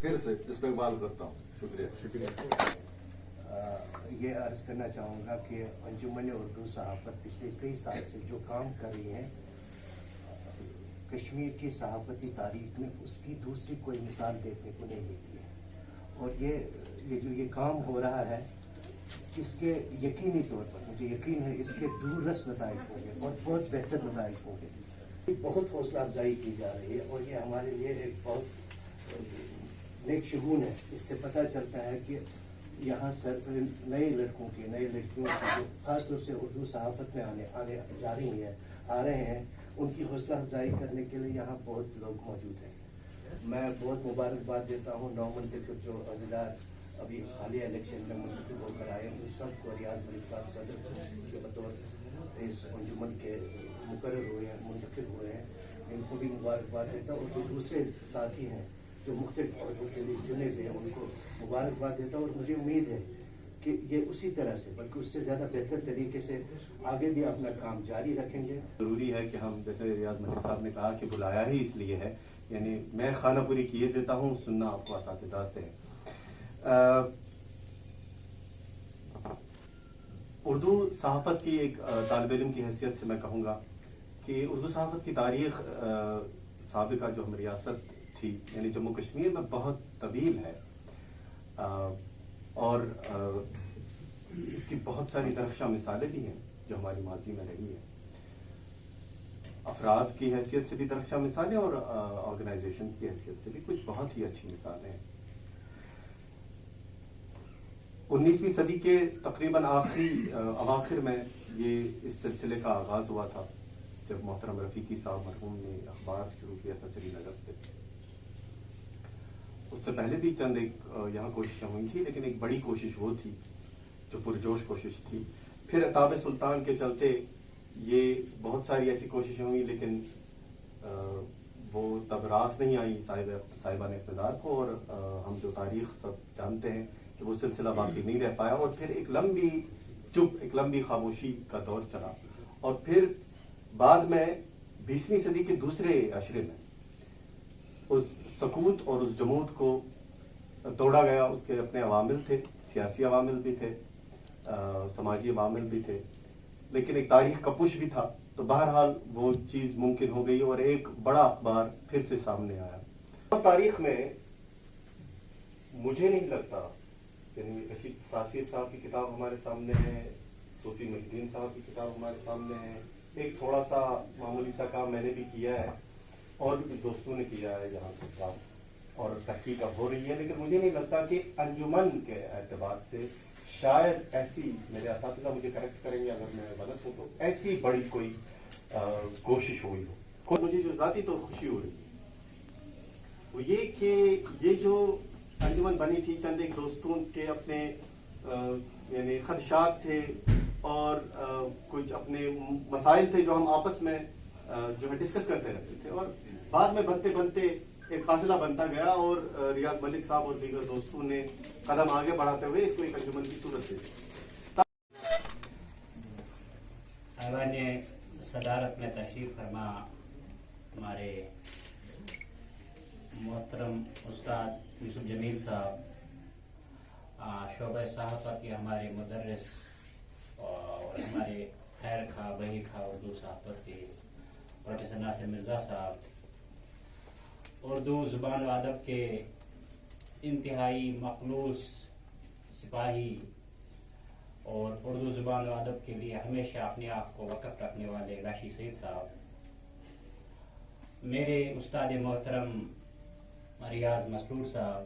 फिर से इस्तेमाल करता हूँ। शुक्रिया। ये अर्ज करना चाहूँगा कि अंजुमन उर्दू सहाफ़त पिछले कई साल से जो काम कर रही है कश्मीर की सहाफ़ती तारीख में उसकी दूसरी कोई मिसाल देखने को नहीं मिलती है। और ये जो ये काम हो रहा है इसके यकीनी तौर पर मुझे यकीन है इसके दूररस नताइज होंगे और बहुत बेहतर नताइज होंगे। बहुत हौसला अफजाई की जा रही है और ये हमारे लिए एक बहुत नेक शगुन है। इससे पता चलता है कि यहाँ नए लड़कों की नई लड़कियों की जो खासतौर से उर्दू सहाफ़त में आने जा रही हैं आ रहे हैं उनकी हौसला अफजाई करने के लिए यहाँ बहुत लोग मौजूद हैं। मैं बहुत मुबारकबाद देता हूँ 9 मुंतखब जो अहदेदार अभी हालिया इलेक्शन में मुंतखब होकर आए उन सबको रियाज मलिक साहब सदर के बतौर इस अंजुमन के मुकर्रर हुए हैं मुंतखब हुए हैं इनको भी मुबारकबाद देता हूँ। और जो दूसरे साथी हैं जो मुख्तलिफ अहदों के लिए चुने गए उनको मुबारकबाद देता हूँ। और मुझे उम्मीद है कि ये उसी तरह से बल्कि उससे ज़्यादा बेहतर तरीके से आगे भी अपना काम जारी रखेंगे। ज़रूरी है कि हम जैसे रियाज मलिक साहब ने कहा कि बुलाया ही इसलिए है, यानी मैं खाना पूरी किए देता हूँ, सुनना आपको असातिज़ा से है। उर्दू सहाफ़त की एक तालिब इल्म की हैसियत से मैं कहूँगा कि उर्दू सहाफ़त की तारीख़ साबिक़ा जो हमारी रियासत थी यानी जम्मू कश्मीर में बहुत तवील है और इसकी बहुत सारी दरख्शां मिसालें भी हैं जो हमारी माजी में रही है। अफराद की हैसियत से भी दरख्शां मिसालें और ऑर्गेनाइजेशंस की हैसियत से भी कुछ बहुत ही अच्छी मिसालें हैं। 19वीं सदी के तकरीबन अवाखिर में ये इस सिलसिले का आगाज हुआ था जब मोहतरम रफीकी साहब मरहूम ने अखबार शुरू किया था श्रीनगर से। उससे पहले भी चंद एक यहाँ कोशिशें हुई थी लेकिन एक बड़ी कोशिश वो थी जो पुरजोश कोशिश थी। फिर अताब सुल्तान के चलते ये बहुत सारी ऐसी कोशिशें हुई लेकिन वो तब रास नहीं आई साहिबान इक़्तिदार को और हम जो तारीख सब जानते हैं कि वो सिलसिला बाकी नहीं रह पाया और फिर एक लंबी चुप एक लंबी खामोशी का दौर चला। और फिर बाद में 20वीं सदी के दूसरे अशरे में उस सकूत और उस जमूद को तोड़ा गया। उसके अपने अवामिल थे, सियासी अवामिल भी थे, समाजी अवामिल भी थे, लेकिन एक तारीख का पुश भी था। तो बहरहाल वो चीज़ मुमकिन हो गई और एक बड़ा अखबार फिर से सामने आया। और तारीख में मुझे नहीं लगता यानी रशीद सासिर साहब की किताब हमारे सामने है, सूफी मुहिद्दीन साहब की किताब हमारे सामने है, एक थोड़ा सा मामूली सा काम मैंने भी किया है और भी दोस्तों ने किया है यहाँ पे काम और तहकीक अब हो रही है। लेकिन मुझे नहीं लगता कि अंजुमन के एतबार से शायद ऐसी, मेरे असातिज़ा मुझे करेक्ट करेंगे अगर मैं गलत हूँ, तो ऐसी बड़ी कोई कोशिश हुई हो। मुझे जो ज़ाती तौर खुशी हो रही है वो ये कि ये जो अंजुमन बनी थी चंद एक दोस्तों के अपने यानी खदशात थे और कुछ अपने मसाइल थे जो हम आपस में जो है डिस्कस करते रहते थे और बाद में बनते बनते एक काफिला बनता गया और रियाज मलिक साहब और दीगर दोस्तों ने कदम आगे बढ़ाते हुए इसको एक अंजुमन की सूरत दे दी। ऐवान सदारत में तशरीफ फरमा हमारे मोहतरम उस्ताद यूसुफ जमील साहब, शोबा सहाफ़त के हमारे मुदर्रिस और हमारे खैर खा बही खा उर्दू सहाफ़त के प्रोफेसर नासिर मिर्ज़ा साहब, उर्दू ज़ुबान व अदब के इंतहाई मखलूस सिपाही और उर्दू ज़ुबान व अदब के लिए हमेशा अपने आप को वक़्फ़ रखने वाले राशि सईद साहब, मेरे उस्ताद मोहतरम रियाज मसरूर साहब,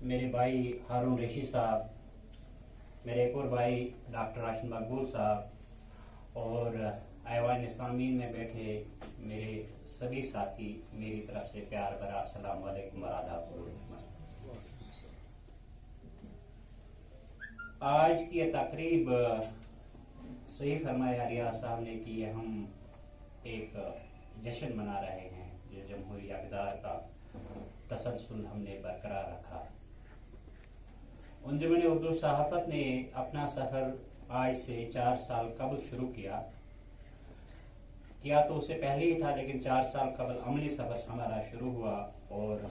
मेरे भाई हारून रशीद साहब, मेरे एक और भाई डॉक्टर राशिद मकबूल साहब और ऐवान सामीन में बैठे मेरे सभी साथी, मेरी तरफ से प्यार भरा अस्सलाम वालेकुम व रहमतुल्लाह। आज की ये तकरीब सही फरमाया रियाज साहब ने कि हम एक जश्न मना रहे हैं जो जमहूरी अक़दार का तसलसल हमने बरकरार रखा। अंजुमन उर्दू सहाफ़त ने अपना सफ़र आज से 4 साल कबल शुरू किया तो उससे पहले ही था, लेकिन 4 साल कबल अमली सफ़र हमारा शुरू हुआ और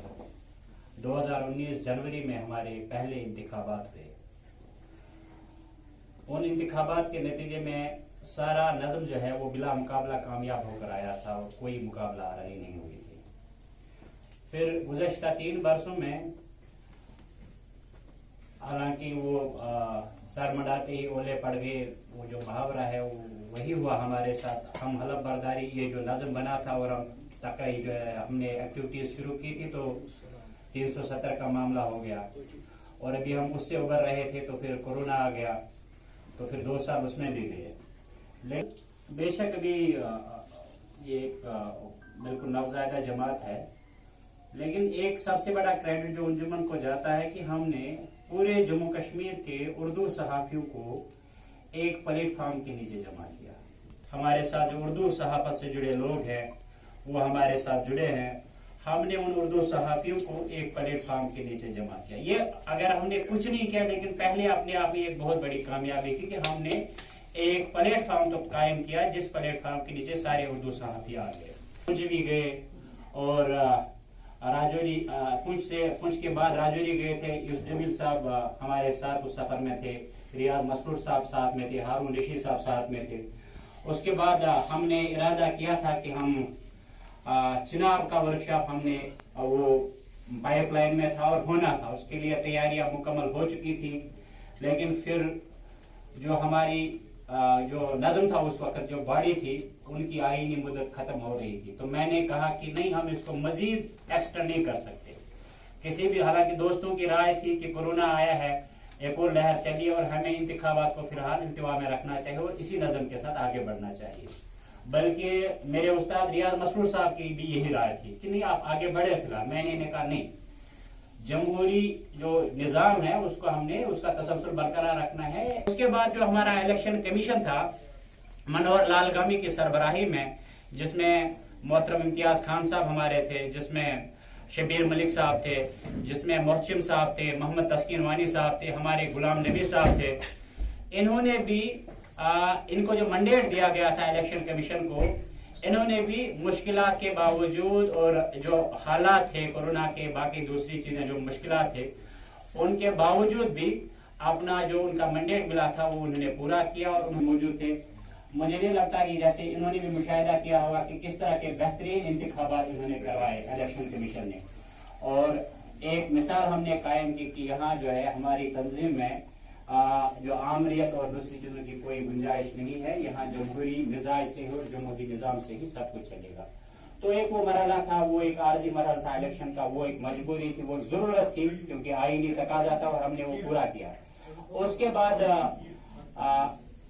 2019 जनवरी में हमारे पहले इंतखाबात हुए। उन इंतखाबात के नतीजे में सारा नज़म जो है वो बिला मुकाबला कामयाब होकर आया था और कोई मुकाबला आराई नहीं हुई थी। फिर गुज़श्ता 3 बरसों में हालांकि वो सर मंडाते ही ओले पड़ गए, वो जो मुहावरा है वो वही हुआ हमारे साथ। हम हलफ बर्दारी ये जो नज़म बना था और हम तकई जो है हमने एक्टिविटीज शुरू की थी तो 370 का मामला हो गया और अभी हम उससे उबर रहे थे तो फिर कोरोना आ गया तो फिर 2 साल उसमें भी गए। लेकिन बेशक अभी ये बिल्कुल नवजायदा जमात है, लेकिन एक सबसे बड़ा क्रेडिट जो अंजुमन को जाता है कि हमने पूरे जम्मू कश्मीर के उर्दू सहाफियों को एक प्लेटफॉर्म के नीचे जमा किया। हमारे साथ जो उर्दू सहाफत से जुड़े लोग हैं वो हमारे साथ जुड़े हैं। हमने उन उर्दू सहाफियों को एक प्लेटफॉर्म के नीचे जमा किया। ये अगर हमने कुछ नहीं किया, लेकिन पहले अपने आप ही एक बहुत बड़ी कामयाबी थी कि हमने एक प्लेटफॉर्म तो कायम किया जिस प्लेटफॉर्म के नीचे सारे उर्दू सहाफी आ गए। पुंछ भी गए और राजौरी, पुंछ के बाद राजौरी गए थे। यूसुफ जमील साहब हमारे साथ उस सफर में थे, रियाज मसरूर साहब साथ में थे, हारून रशीद साहब साथ में थे। उसके बाद हमने इरादा किया था कि हम चिनाब का वर्कशॉप हमने वो पाइपलाइन में था और होना था, उसके लिए तैयारियां मुकम्मल हो चुकी थी। लेकिन फिर जो हमारी जो नज़म था उस वक्त जो बॉडी थी उनकी आईनी मुद्दत खत्म हो रही थी, तो मैंने कहा कि नहीं, हम इसको मजीद एक्सटेंड नहीं कर सकते किसी भी। हालांकि दोस्तों की राय थी कि कोरोना आया है, एक और लहर चली और हमें इंतखाबात को फिलहाल इंतवा में रखना चाहिए और इसी नज़म के साथ आगे बढ़ना चाहिए। बल्कि मेरे उस्ताद रियाज मसरूर साहब की भी यही राय थी कि नहीं आप आगे बढ़े फिलहाल। मैंने कहा नहीं, जमहूरी जो निजाम है उसको हमने उसका तसलसल बरकरार रखना है। उसके बाद जो हमारा इलेक्शन कमीशन था मनोहर लाल गामी की सरबराही में, जिसमें मोहतरम इम्तियाज खान साहब हमारे थे, जिसमें शबीर मलिक साहब थे, जिसमें मोहसिम साहब थे, मोहम्मद तस्कीन वानी साहब थे, हमारे गुलाम नबी साहब थे। इन्होंने भी इनको जो मैंडेट दिया गया था इलेक्शन कमीशन को, इन्होंने भी मुश्किलात के बावजूद और जो हालात थे कोरोना के, बाकी दूसरी चीजें जो मुश्किलात थे उनके बावजूद भी अपना जो उनका मैंडेट मिला था वो उन्होंने पूरा किया और उन्होंने मौजूद थे। मुझे नहीं लगता कि जैसे इन्होंने भी मुशाहिदा किया होगा कि किस तरह के बेहतरीन इंतखाबात इन्होंने करवाए इलेक्शन कमीशन ने। और एक मिसाल हमने कायम की कि यहाँ जो है हमारी तंजीम में जो आमरीत और दूसरी चीजों की कोई गुंजाइश नहीं है। यहाँ जमहूरी मिजाज से और जमहूरी निजाम से ही सब कुछ चलेगा। तो एक वो मरहला था, वो एक आर्जी मरहला था इलेक्शन का, वो एक मजबूरी थी, वो जरूरत थी क्योंकि आईनी तकाजा था और हमने वो पूरा किया। उसके बाद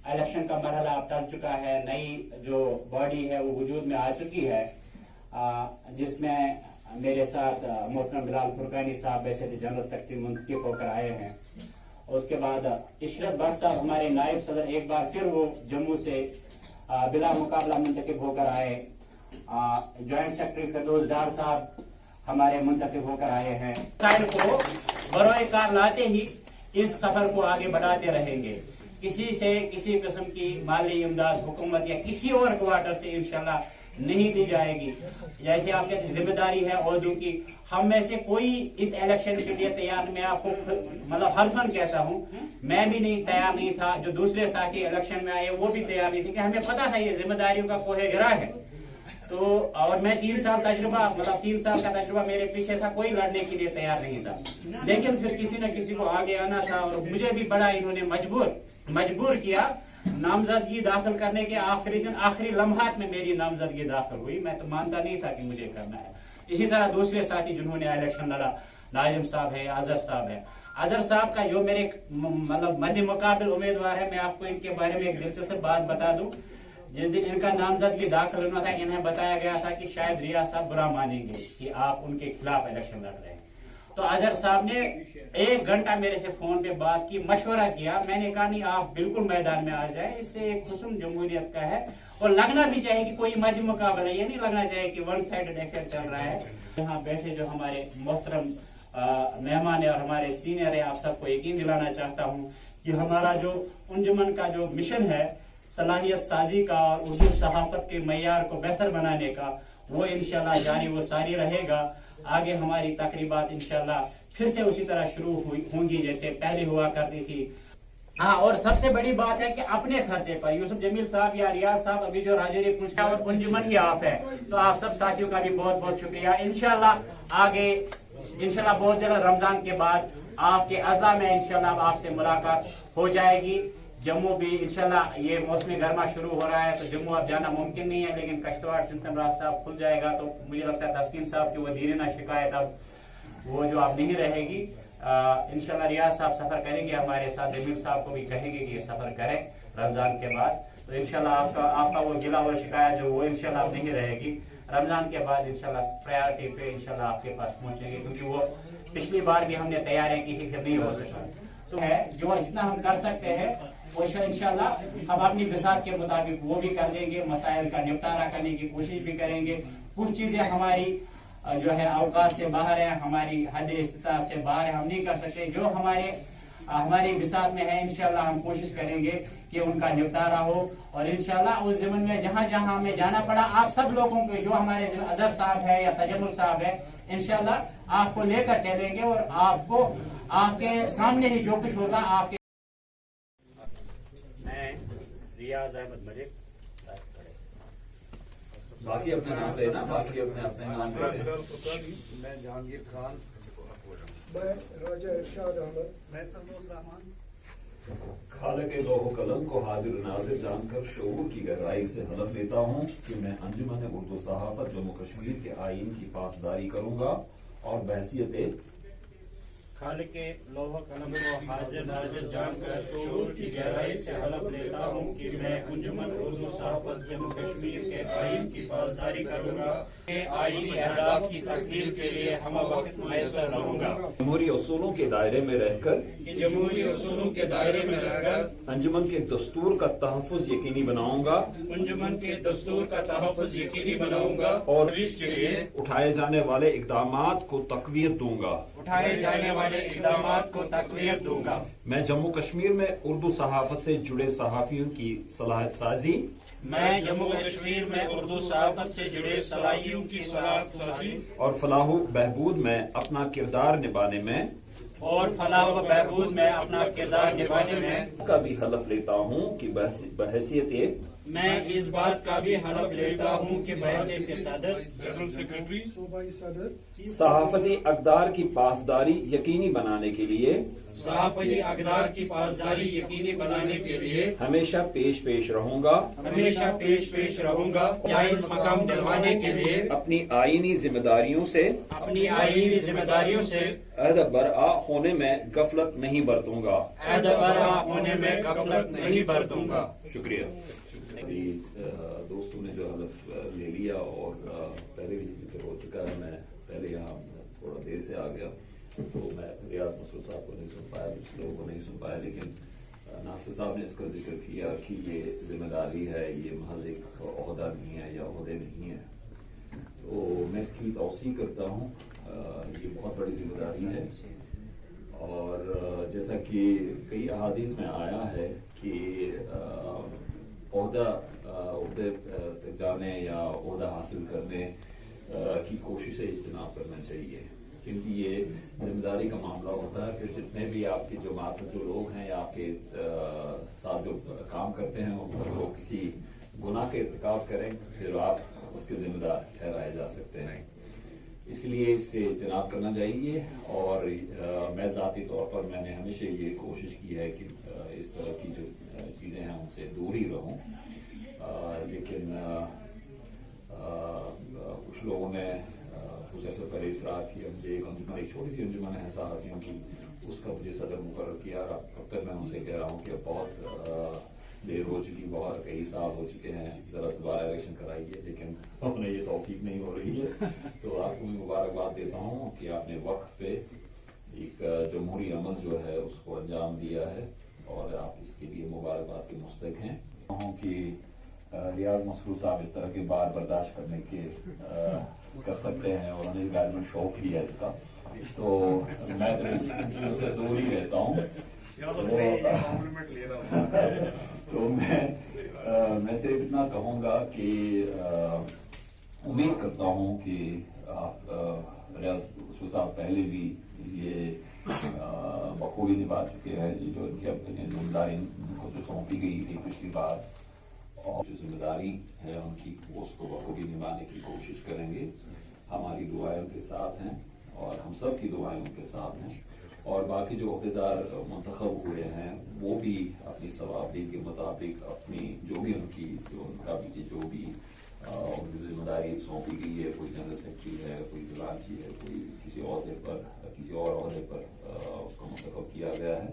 इलेक्शन का मरहला अब टल चुका है, नई जो बॉडी है वो वजूद में आ चुकी है, जिसमें मेरे साथ मोहतरम बिलाल फुरकानी साहब वैसे तो जनरल सेक्रेटरी मुंतखब होकर आए हैं। उसके बाद इशरत भट्ट साहब हमारे नायब सदर एक बार फिर वो जम्मू से बिला मुकाबला मुंतखब होकर आए। ज्वाइंट सेक्रेटरी फिरदौस डार साहब हमारे मुंतखब होकर आए हैं। को बरोए कार लाते ही इस सफर को आगे बढ़ाते रहेंगे। किसी से किसी किस्म की माली इमदाद हुकूमत या किसी और क्वार्टर से इंशाल्लाह नहीं दी जाएगी। जैसे आपके जिम्मेदारी है औहदों की, हम में से कोई इस इलेक्शन के लिए तैयार, मैं आपको मतलब हरफन कहता हूँ, मैं भी नहीं तैयार नहीं था, जो दूसरे साथी इलेक्शन में आए वो भी तैयार नहीं थे, कि हमें पता था ये जिम्मेदारियों का कोहे गिरा है। तो और मैं 3 साल तजुर्बा, मतलब 3 साल का तजुर्बा मेरे पीछे था, कोई लड़ने के लिए तैयार नहीं था। लेकिन फिर किसी न किसी को आगे आना था और मुझे भी बड़ा इन्होंने मजबूर किया। नामजदगी दाखिल करने के आखिरी दिन, आखिरी लम्हात में मेरी नामजदगी दाखिल हुई। मैं तो मानता नहीं था कि मुझे करना है। इसी तरह दूसरे साथी जिन्होंने इलेक्शन लड़ा, नाजिम साहब है, अजहर साहब है। अजहर साहब का जो मेरे मतलब मध्य मुकाबिल उम्मीदवार है, मैं आपको इनके बारे में एक दिलचस्प बात बता दूं। जिस दिन इनका नामजदगी दाखिल होना था, इन्हें बताया गया था कि शायद रियाज साहब बुरा मानेंगे कि आप उनके खिलाफ इलेक्शन लड़ रहे हैं। तो अजहर साहब ने 1 घंटा मेरे से फोन पे बात की, मशवरा किया। मैंने कहा नहीं, आप बिल्कुल मैदान में आ जाए, इससे एक हुस्न जमहूरियत का है और लगना भी चाहिए कि कोई मध्य मुकाबला, ये नहीं लगना चाहिए कि वन साइडेड अफेयर चल रहा है। यहाँ बैठे जो हमारे मोहतरम मेहमान है और हमारे सीनियर है, आप सबको यकीन दिलाना चाहता हूँ कि हमारा जो अंजुमन का जो मिशन है सलाहियत साजी का और उर्दू सहाफत के मयार को बेहतर बनाने का, वो इंशाल्लाह जारी वो सारी रहेगा। आगे हमारी तकरीबात इंशाल्लाह फिर से उसी तरह शुरू होंगी जैसे पहले हुआ करती थी। हाँ, और सबसे बड़ी बात है कि अपने खर्चे पर यूसुफ जमील साहब या रियाज साहब अभी जो राजौरी पहुंचा और अंजुमन ही आप है, तो आप सब साथियों का भी बहुत बहुत शुक्रिया। इंशाल्लाह आगे इंशाल्लाह बहुत जल्द रमजान के बाद आपके अजला में इंशाल्लाह आपसे मुलाकात हो जाएगी। जम्मू भी इंशाल्लाह ये मौसमी गर्मा शुरू हो रहा है तो जम्मू अब जाना मुमकिन नहीं है, लेकिन कश्तवाड़ सिंतम रास्ता खुल जाएगा तो मुझे लगता है तस्कीन साहब की वो दीरीना शिकायत अब वो जो अब नहीं रहेगी। इंशाल्लाह रियाज साहब सफर करेंगे हमारे साथ, जमील साहब को भी कहेंगे कि ये सफर करें रमजान के बाद, तो इंशाल्लाह आपका वो गिला और शिकायत जो वो इंशाल्लाह अब नहीं रहेगी। रमजान के बाद इंशाल्लाह प्रायोरिटी पे इंशाल्लाह आपके पास पहुंचेंगे, क्योंकि वो पिछली बार भी हमने तैयारियां की थी फिर नहीं हो सका। तो है जो जितना हम कर सकते हैं वो इंशाल्लाह हम अपनी बिसात के मुताबिक वो भी कर देंगे, मसाइल का निपटारा करने की कोशिश भी करेंगे। कुछ चीजें हमारी जो है औकात से बाहर है, हमारी हद इस्तिताअत से बाहर है, हम नहीं कर सकते। जो हमारी बिसात में है इंशाल्लाह हम कोशिश करेंगे कि उनका निपटारा हो, और इंशाल्लाह उस ज़मीन में जहाँ जहाँ हमें जाना पड़ा आप सब लोगों को, जो हमारे अजहर साहब है या तजम्मुल साहब है, इंशाल्लाह आपको लेकर चलेंगे और आपको आपके सामने ही जो कुछ होगा आपके। मैं रियाज अहमद मलिक, बाकी अपने नाम लेना, बाकी अपने अपने नाम लेना। मैं जहांगीर खान, मैं राजा इरशाद अहमद, मैं फरदौस रहमान। खालिक लौह कलम को हाजिर नाजिर जानकर शऊर की गहराई से हलफ लेता हूँ कि मैं अंजुमन उर्दू सहाफत जम्मू कश्मीर के आईन की पासदारी करूंगा और बहैसियत खालिक लौह कलम को हाजिर नाजिर जानकर शऊर की गहराई से हलफ लेता हूँ कि मैं अंजुमन उर्दू सहाफत जम्मू कश्मीर के आईन की पासदारी करूंगा, आईनी अहदाफ की तकमील के लिए हम वक्त मैसर रहूंगा, जमहूरी उसूलों के दायरे में रहकर जमहूरी उसूलों के दायरे में रहकर अंजुमन के दस्तूर का तहफ़्फ़ुज़ यकीनी बनाऊंगा, अंजुमन के दस्तूर का तहफ़्फ़ुज़ यकीनी बनाऊंगा और इसके लिए उठाए जाने वाले इक़दामात को तक़वियत दूंगा। उठाए जाने वाले इक़दामात को तक़वियत दूंगा। मैं जम्मू कश्मीर में उर्दू सहाफत से जुड़े सहाफ़ियों की सलाहियत साजी, मैं जम्मू कश्मीर में उर्दू सहाफत से जुड़े सलाहियों की सलाहियत साजी और फलाह बहबूद में अपना किरदार निभाने में बहबूद में अपना किरदार निभाने में का भी हलफ लेता हूँ कि बहैसियत मैं इस बात का भी हलफ लेता हूँ कि बहैसियत सदर जनरल सेक्रेटरी, सूबाई सदर, सहाफती अक़दार की पासदारी यकीनी बनाने के लिए सहाफती अक़दार की पासदारी यकीनी बनाने के लिए हमेशा पेश रहूंगा, हमेशा पेश रहूंगा, जायज़ मकाम दिलवाने के लिए अपनी आईनी जिम्मेदारियों से अहद बरआ होने में गफलत नहीं बरतूंगा। शुक्रिया। अभी दोस्तों ने जो हलफ ले लिया और पहले भी जिक्र हो चुका है, मैं पहले यहाँ थोड़ा देर से आ गया तो मैं रियाज मसूद साहब को नहीं सुन पाया, दूसरे लोगों को नहीं सुन पाया, लेकिन नासिर साहब ने इसका जिक्र किया कि ये जिम्मेदारी है, ये महज एक ओहदा नहीं है या ओहदे नहीं है। तो मैं इसकी तौसीह करता हूँ, ये बहुत बड़ी जिम्मेदारी है और जैसा कि कई अहादीस में आया है कि ओहदे तक जाने या ओहदा हासिल करने की कोशिश से इज्तनाब करना चाहिए, क्योंकि ये जिम्मेदारी का मामला होता है। फिर जितने भी आपकी जमात में जो लोग हैं या आपके साथ जो काम करते हैं वो किसी गुनाह के इर्तिकाब करें फिर आप उसके जिम्मेदार ठहराए जा सकते हैं, इसलिए इससे इज्तनाब करना चाहिए। और मैं ज़ाती तौर पर मैंने हमेशा ये कोशिश की है कि इस तरह की जो चीज़ें हैं उनसे दूर ही रहूं, लेकिन कुछ लोगों ने कुछ ऐसे पहले इसरार किया, मुझे एक छोटी सी अंजुमन है सहाफ़ियों की, उसका मुझे सदर मुकर्रर किया। अब तक मैं उनसे कह रहा हूँ कि अब बहुत देर हो चुकी, बहुत कई साल हो चुके हैं, जरा दोबारा इलेक्शन कराइए, लेकिन उन्हें ये तौफीक नहीं हो रही है। तो आपको मैं मुबारकबाद देता हूँ कि आपने वक्त पे एक जमहूरी अमल जो है उसको अंजाम दिया है और आप इसके लिए मुबारकबाद के मुस्तहिक हैं। कि रियाज मसरूर साहब इस तरह के बात बर्दाश्त करने के कर सकते हैं और उन्हें गाड़ी में शौक भी है इसका, तो मैं तो इन चीज़ों से दूर ही रहता हूँ। तो मैं सिर्फ इतना कहूँगा कि उम्मीद करता हूँ कि आप रियाज बख्शी साहब पहले भी ये बखूबी निभा चुके हैं, ये जो इनकी अपनी जिम्मेदारी इनको जो सौंपी गई थी पिछली बार, और जो जिम्मेदारी है उनकी उसको बखूबी निभाने की कोशिश करेंगे। हमारी दुआएं उनके साथ हैं और हम सब की दुआएं उनके साथ हैं, और बाकी जो अहदेदार मुंतखब हुए हैं वो भी अपनी सवाफी के मुताबिक अपनी जो भी उनका भी जो भी उनकी जिम्मेदारी सौंपी गई है, कोई जनरल सेक्रेटरी है, कोई खजांची है, कोई किसी और ओहदे पर उसको मुंतखब किया गया है,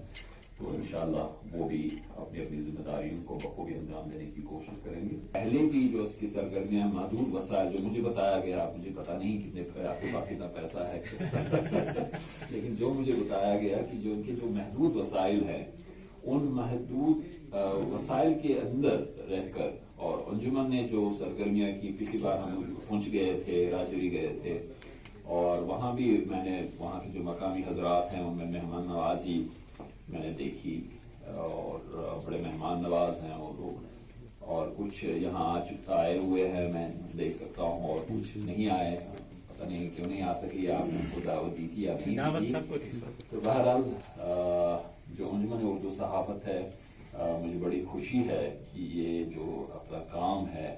तो इंशाअल्लाह वो भी अपनी अपनी जिम्मेदारियों को बखूबी अंजाम देने की कोशिश करेंगे। पहले भी जो इसकी सरगर्मियां महदूद वसाइल जो मुझे बताया गया, मुझे पता नहीं कितने आपके पास कितना पैसा है लेकिन जो मुझे बताया गया कि जो इनके जो महदूद वसाइल हैं उन महदूद वसाइल के अंदर रहकर, और अंजुमन ने जो सरगर्मियां की, पिछली बार हम पहुंच गए थे, राजौरी गए थे, और वहां भी मैंने वहां के जो मकामी हजरात हैं उनमें मेहमान नवाजी मैंने देखी, और बड़े मेहमान नवाज हैं वो लोग, और कुछ यहाँ आए हुए हैं मैं देख सकता हूँ, और कुछ नहीं आए, पता नहीं क्यों नहीं आ सके, आपने उनको दावत दी थी या नहीं दी। तो बहरहाल जो अंजुमन उर्दू सहाफत है, मुझे बड़ी खुशी है कि ये जो अपना काम है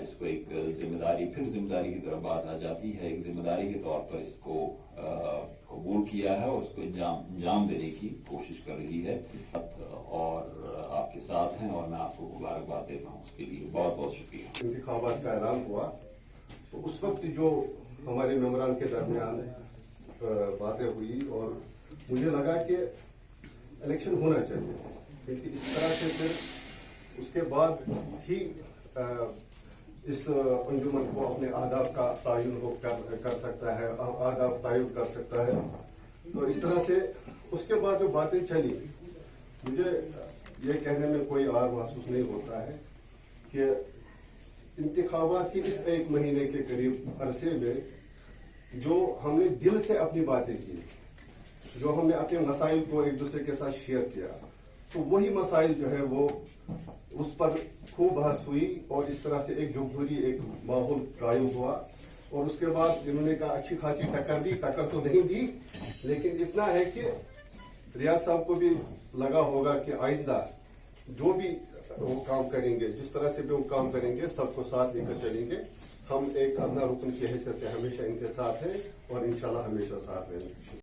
इसको एक जिम्मेदारी की तरफ बात आ जाती है, एक जिम्मेदारी के तौर पर इसको कबूल किया है और उसको अंजाम देने की कोशिश कर रही है, और आपके साथ हैं, और मैं आपको मुबारकबाद देता हूँ उसके लिए। बहुत बहुत शुक्रिया। इंतखाबात का ऐलान हुआ तो उस वक्त जो हमारे मेंबरान के दरमियान बातें हुई, और मुझे लगा कि इलेक्शन होना चाहिए, क्योंकि इस तरह से फिर उसके बाद ही इस अंजुमन को अपने आदाब का तायुन कर सकता है, आदाब तायुन कर सकता है। तो इस तरह से उसके बाद जो बातें चली, मुझे ये कहने में कोई आर महसूस नहीं होता है कि इंतखाबात की इस 1 महीने के करीब अरसे में जो हमने दिल से अपनी बातें की, जो हमने अपने मसाइल को एक दूसरे के साथ शेयर किया, तो वही मसाइल जो है वो उस पर खूब बहस हुई, और इस तरह से एक जमहूरी एक माहौल कायम हुआ, और उसके बाद इन्होंने कहा अच्छी खासी टक्कर तो नहीं दी, लेकिन इतना है कि रियाज साहब को भी लगा होगा कि आइंदा जो भी वो काम करेंगे, जिस तरह से भी वो काम करेंगे, सबको साथ लेकर चलेंगे। हम एक अदना रुकन की हैसियत से हमेशा इनके साथ हैं और इंशाल्लाह हमेशा साथ रहेंगे।